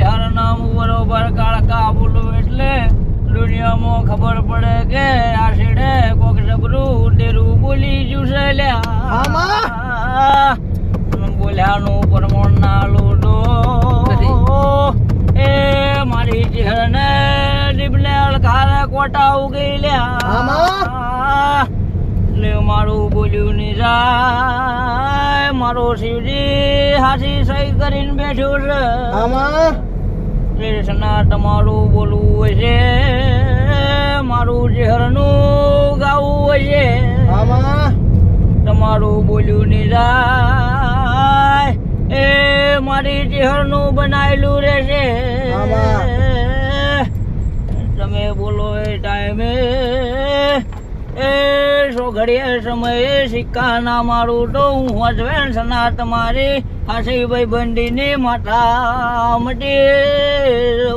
હર નામ બરોબર કાળકા બોલું એટલે દુનિયામાં ખબર પડે કે આ શેડે કોક જબરું તેરું બોલી જુસે લ્યા બોલ્યાનું પરમણ ના લોડો એ મારી ચહેરને દીપને અળખારે કોટા ઉગી લ્યા એટલે મારું બોલ્યું ની જાય મારો શિવજી હાથી સહી કરીને બેઠો છે કૃષ્ણ તમારું બોલવું હોય છે મારું ચહેરનું ગાવું હોય છે તમારું બોલ્યું ની જાય એ મારી ચહેરનું બનાવેલું રહેશે તમે બોલો એ ટાઈમે એ ઘડીએ સમયે સિક્કા ના મારું તો હું હસવેન સના તમારી હાસી ભાઈ બંડીની માથા મટી